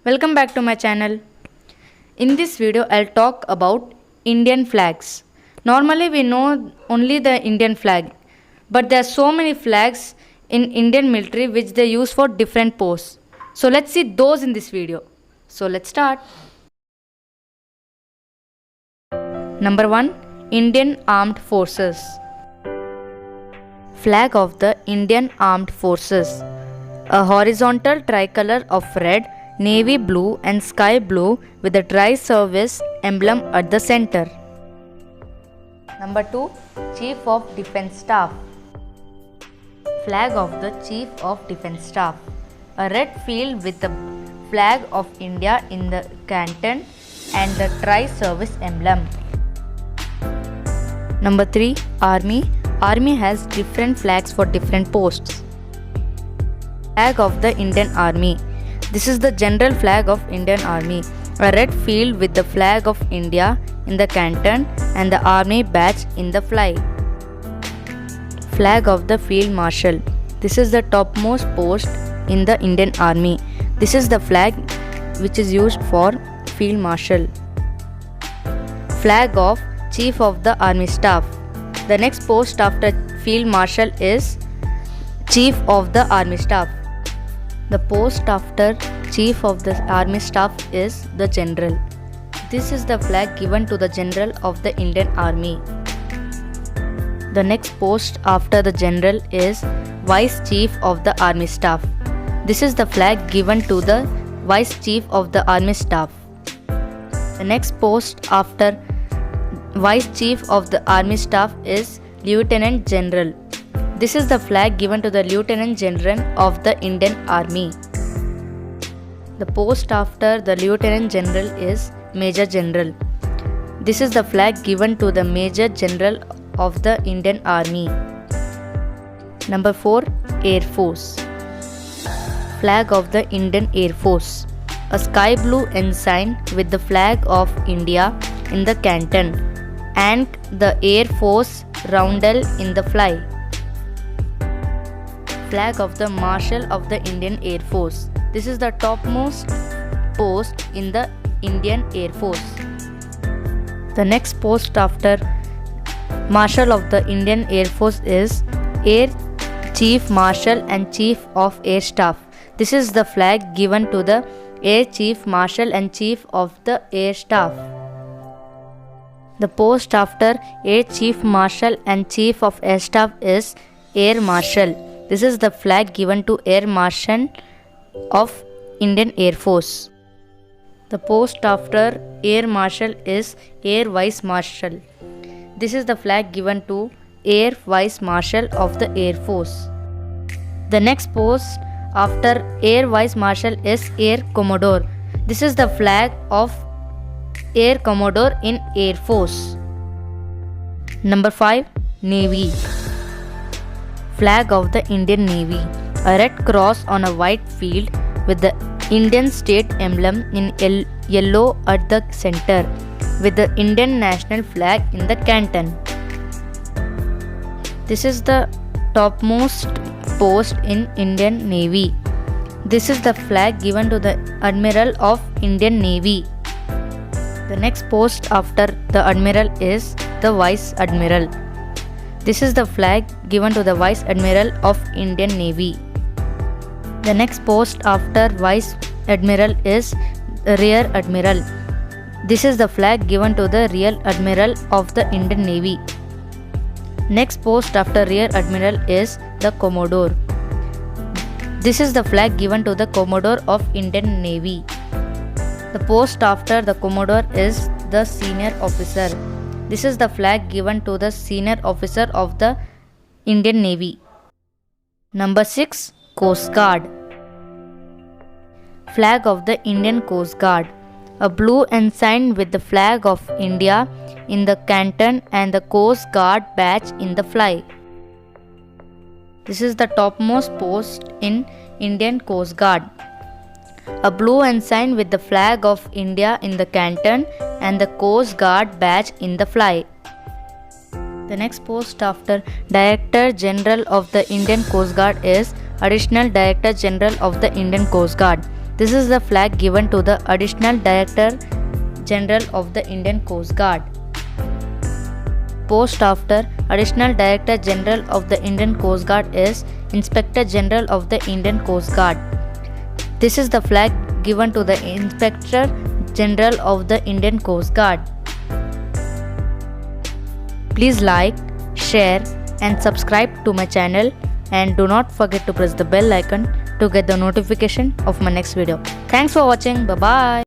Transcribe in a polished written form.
Welcome back to my channel. In this video I'll talk about Indian flags. Normally we know only the Indian flag, but there are so many flags in Indian military which they use for different posts. So let's see those in this video. So let's start. Number 1, Indian Armed Forces. Flag of the Indian Armed Forces. A horizontal tricolor of red, navy blue and sky blue with the tri-service emblem at the center. Number 2, Chief of Defence Staff. Flag of the Chief of Defence Staff. A red field with the flag of India in the canton and the tri-service emblem. Number 3, Army. Army has different flags for different posts. Flag of the Indian Army. This is the general flag of Indian Army. A red field with the flag of India in the canton and the army badge in the fly. Flag of the Field Marshal. This is the topmost post in the Indian Army. This is the flag which is used for Field Marshal. Flag of Chief of the Army Staff. The next post after Field Marshal is Chief of the Army Staff. The post after Chief of the Army Staff is the General. This is the flag given to the General of the Indian Army. The next post after the General is Vice Chief of the Army Staff. This is the flag given to the Vice Chief of the Army Staff. The next post after Vice Chief of the Army Staff is Lieutenant General. This is the flag given to the Lieutenant General of the Indian Army. The post after the Lieutenant General is Major General. This is the flag given to the Major General of the Indian Army. Number 4, Air Force. Flag of the Indian Air Force. A sky blue ensign with the flag of India in the canton and the Air Force roundel in the fly. Flag of the Marshal of the Indian Air Force. This is the topmost post in the Indian Air Force. The next post after Marshal of the Indian Air Force is Air Chief Marshal and Chief of Air Staff. This is the flag given to the Air Chief Marshal and Chief of the Air Staff. The post after Air Chief Marshal and Chief of Air Staff is Air Marshal. This is the flag given to Air Marshal of Indian Air Force. The post after Air Marshal is Air Vice Marshal. This is the flag given to Air Vice Marshal of the Air Force. The next post after Air Vice Marshal is Air Commodore. This is the flag of Air Commodore in Air Force. Number 5, Navy. Flag of the Indian Navy. A red cross on a white field with the Indian state emblem in yellow at the center with the Indian national flag in the canton. This is the topmost post in Indian Navy. This is the flag given to the Admiral of Indian Navy. The next post after the Admiral is the Vice Admiral. This is the flag given to the Vice Admiral of Indian Navy. The next post after Vice Admiral is Rear Admiral. This is the flag given to the Rear Admiral of the Indian Navy. Next post after Rear Admiral is the Commodore. This is the flag given to the Commodore of Indian Navy. The post after the Commodore is the Senior Officer. This is the flag given to the Senior Officer of the Indian Navy. Number 6, Coast Guard. Flag of the Indian Coast Guard. A blue ensign with the flag of India in the canton and the Coast Guard badge in the fly. This is the topmost post in Indian Coast Guard. A blue ensign with the flag of India in the canton and the Coast Guard badge in the fly. The next post after Director General of the Indian Coast Guard is Additional Director General of the Indian Coast Guard. This is the flag given to the Additional Director General of the Indian Coast Guard. Post after Additional Director General of the Indian Coast Guard is Inspector General of the Indian Coast Guard. This is the flag given to the Inspector General of the Indian Coast Guard. Please like, share and subscribe to my channel, and do not forget to press the bell icon to get the notification of my next video. Thanks for watching. Bye bye.